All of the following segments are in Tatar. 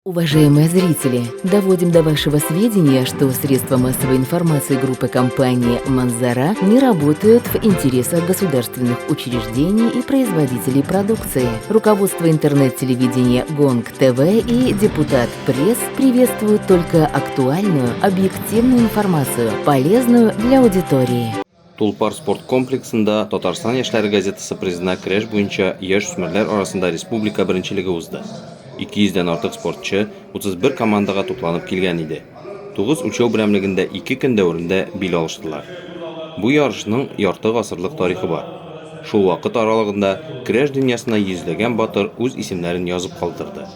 Уважаемые зрители, доводим до вашего сведения, что средства массовой информации группы компании «Манзара» не работают в интересах государственных учреждений и производителей продукции. Руководство интернет-телевидения «Гонг ТВ» и депутат пресс приветствуют только актуальную, объективную информацию, полезную для аудитории. Tulpar sport kompleksында Татарстан яшьләре газетасы призына көрәш буенча яшь үсмерләр арасында республика беренчелеге узды. 200-дән артык спортчы 31 командага тупланып килгән иде. 9 үлчәү берәмлегендә 2 көн дәврендә бил алыштылар. Бу ярышның ярты гасырлык тарихы бар. Шул вакыт аралыгында көрәш дөньясына йөзләгән батыр үз исемнәрен язып калдырды.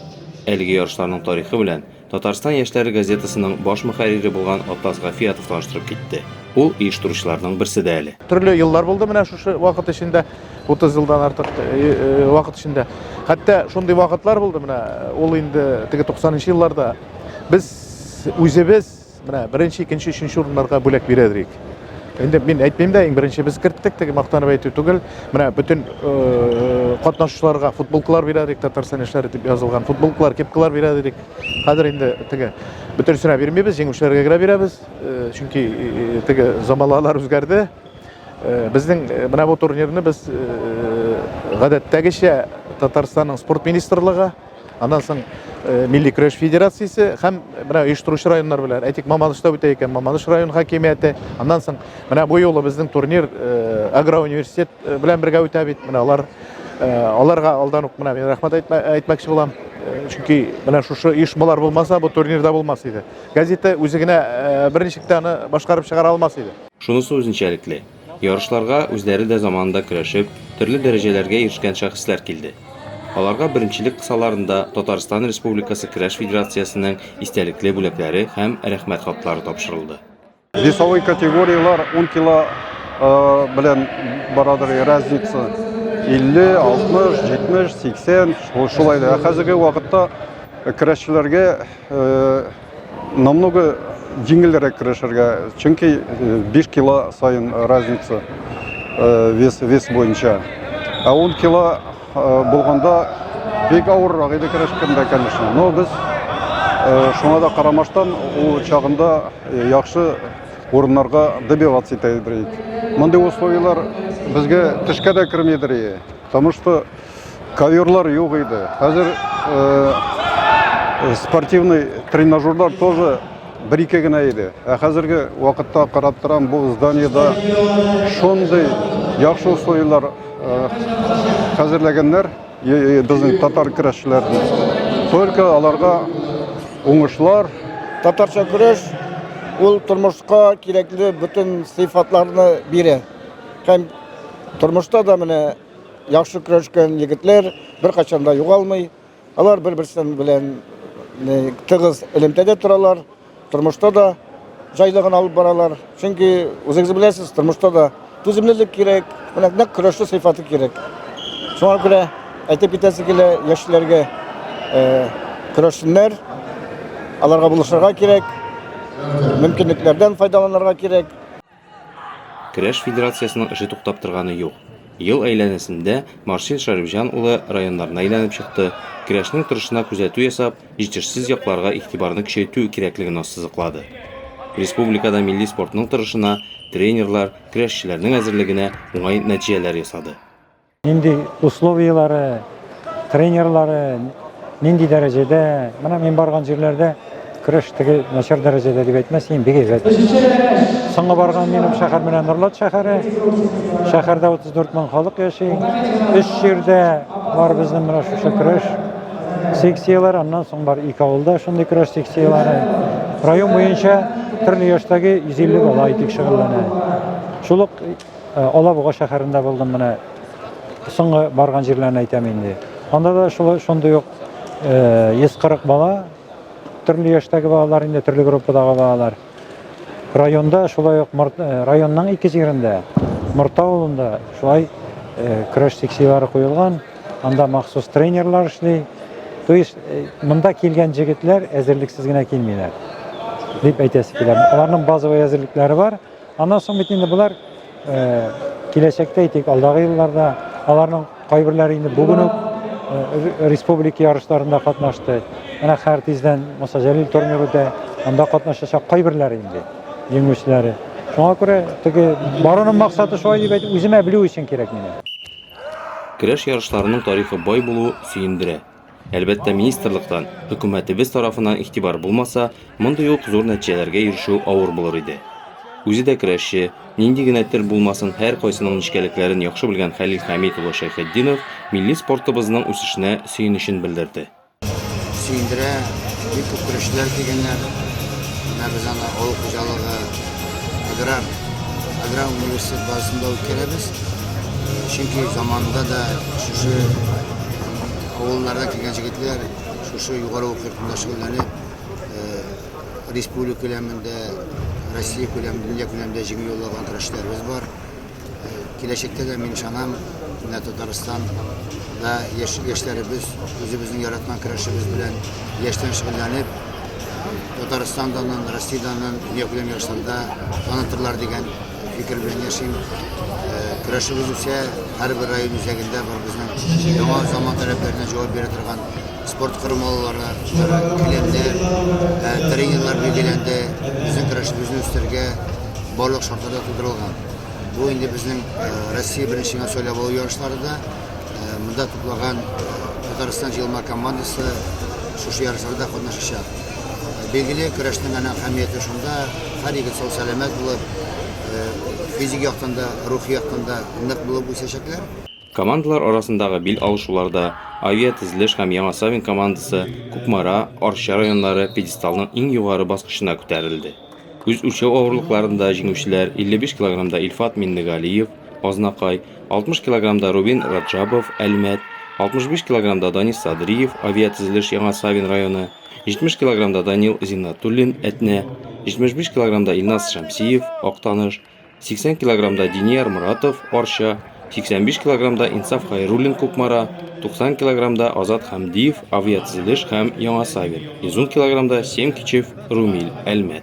Әлеге ярышларның тарихы белән Татарстан яшьләре газетасының баш мөхәррире булган Атас Гафиятов таныштырып китте. Ул оештыручыларның берсе дә әле. Төрле еллар булды менә шушы вакыт эчендә, 30 елдан артык вакыт эчендә. Хәтта шундый вакытлар булды менә, ул инде теге 90-нчы елларда без үзебез менә беренче, икенче, өченче урыннарга бүләк бирәдек. Инде мин әйтмим дә, иң беренче без керттек, теге мактанып әйтү түгел. Менә бөтен катнашучыларга футболкалар бирәдек, Татарстан яшьләре дип язылган футболкалар, кепкалар бирәдек. Хәзер инде теге бөтенсенә бирмибез, җиңүчеләргә генә бирәбез. Чөнки теге заманалар үзгәрде. Безнең менә бу турнирны без гадәттәгечә Татарстанның спорт министрлыгы, аннан соң Милли көрәш федерациясе һәм менә оештыручы районнар белән, әйтик Мамадышта үтә икән, Мамадыш район хакимияте, аннан соң менә бу юлы безнең турнир агроуниверситет белән бергә үтә бит. Менә аларга алдан ук менә мин рәхмәт әйтмәкче булам. Чөнки менә шушы оешмалар булмаса, бу турнирда булмас иде. Газета үзе генә берничек аны башкарып чыгара алмас иде. Шунысы үзенчәлекле. Ярышларга үзләре дә заманында көрәшеп, төрле дәрәҗәләргә ирешкән шәхесләр килде. Аларга беренчелек кысаларында Татарстан Республикасы Көрәш Федерациясенең истәлекле бүләкләре һәм рәхмәт хатлары тапшырылды. Весовой категориялар 10 кило белән барадыр разница. 50, 60, 70, 80 шулай да. Хәзерге вакытта көрәшчеләргә намного җиңелрәк көрәшергә, чөнки 5 кило сайын разница вес буенча. 10 кило булганда бик авыррак иде көрәшкәндә, конечно. Но без шуңа да карамаштан ул чагында яхшы урыннарга добиваться итә идек. Мондый условиялар безгә төшкә дә кермидер, потому что коверлар юк иде. Хәзер спортивный тренажерлар тоже bir-ике генә иде. Хәзерге вакытта карап торам, бу зданиеда шундый яхшы условиялар хәзерләгәннәр безнең татар көрәшчеләрне. Только аларга уңышлар. Татарча көрәш ул тормышка кирәкле бөтен сыйфатларны бирә. Һәм тормышта да менә яхшы көрәшкән егетләр беркайчан да югалмый. Алар бер-берсен белән тыгыз элемтәдә торалар. Тормышта да җайлыгын алып баралар. Чөнки үзегез беләсез, тормышта да түземлелек кирәк, менә нәкъ көрәшле сыйфаты кирәк. Шуңа күрә әйтеп китәсе килә яшьләргә көрәшчеләр, аларга булышырга кирәк, мөмкинлекләрдән файдаланырга кирәк. Көрәш Федерациясының эше туктап торганы юк. Ел әйләнәсендә Маршин Шарифҗан улы районнарына әйләнеп чыкты. Көрәшнең торышына күзәтү ясап, җитешсез якларга игътибарны күчәйтү кирәклеген ассызыклады. Республикада милли спортның торышына тренерлар, көрәшчеләрнең әзерлегенә уңай нәтиҗәләр ясады. Нинди условиялары, тренерлары нинди дәрәҗәдә, менә мин барган җирләрдә көрәш теге начар дәрәҗәдә дип әйтмәсен, бик әйбәт. Соңга барган минем шәһәр менә Норлат шәһәре. Шәһәрдә 34 мең халык яши. 3 җирдә бар безнең менә шушы көрәш секцияләре, аннан соң бар 2 авылда шундый көрәш секцияләре. Район буенча төрле яшьтәге 150 бала итек шөгыльләнә. Шул ук Алабуга шәһәрендә булдым менә. Соңга барган җирләрне әйтәм инде. Анда да шундый ук 140 бала, төрле яшьтәге балалар, инде төрле группадагы балалар. Районда шулай ук районның 2 җирендә, Морта авылында шулай көрәш секцияләре куелган. Анда махсус тренерлар эшли. То есть монда килгән җегетләр әзерлексез генә килмиләр дип әйтәсе килә. Аларның базовый әзерлекләре бар. Аннан соң бит инде булар киләчәктә әйтик, алдагы елларда аларның кайберләре инде бүген үк республика ярышларында катнашты. Менә Хәртиздән Муса Җәлил турнирында анда катнашачак кайберләр инде җиңүчеләре. Шуңа күрә теге баруның максаты шулай дип әйтеп үземә белү өчен кирәк мине. Көрәш ярышларының тарихы бай булуы сөендерә. Әлбәттә, министрлыктан, хөкүмәтебез тарафыннан игътибар булмаса, мондый ук зур нәтиҗәләргә ирешү авыр булыр иде. Үзе дә көрәшче, нинди генә тел булмасын, һәр кайсының нечкәлекләрен яхшы белгән Хәлил Хәмит улы Шәйхетдинов милли спортыбызның үсешенә сөенечен белдерде. Сөендерә, бик күп көрәшчеләр килгәннәр. Без аны авыл хуҗалыгы, аграр университет базасында үткәрәбез. Чөнки заманында да шушы авыллардан килгән җегетләр шушы югары уку йортында шөгыльләнеп, республика күләмендә, Россия күләмендә, дөнья күләмендә җиңү яулаган көрәшчеләребез бар. Киләчәктә дә мин ышанам, Татарстанда яшьләребез үзебезнең яраткан көрәшебез белән яшьтән шөгыльләнеп, Татарстандан, Россиядән, дөнья күләм ярышларында танытырлар дигән фикер белән яшим. Көрәшебез үсә, һәрбер район үзәгендә бар безнең яңа заман таләпләренә җавап бирә торган спорт корылмалары, килемнәр, тренерлар билгеләнде. Безнең көрәшебезне үстәргә барлык шартлар тудырылган. Бу инде безнең Россия беренче националь авыл ярышларында монда туплаган Татарстан җыелма командасы шушы ярышларда катнашачак. Билгеле, көрәшнең әһәмияте шунда, һәр егет сау-сәламәт булып, физик яктан да, рухи яктан да нык булып үсәчәкләр. Командалар арасындагы бил алышуларда авиатизилеш һәм Яңа Савин командасы Кукмара, Арча районнары пьедесталның иң югары баскычына күтәрелде. Үз үлчәү авырлыкларында җиңүчеләр 55 килограммда Илфат Миннегалиев, Азнакай, 60 килограммда Рубин Раджабов, Әлмәт, 65 килограммда Данис Садриев, авиатизилеш Яңа Савин районы, 70 килограммда Данил Зиннатуллин, Әтнә, 75 килограммда Илнас Шамсиев, Актаныш, 80 килограммда Динияр Муратов, Арча, 85 килограммда Инсаф Хайруллин, Кукмара, 90 килограммда Азат Хамдиев, авиатизилеш һәм Яңа Савин, 110 килограммда Сем Кичев, Румил, Әлмәт.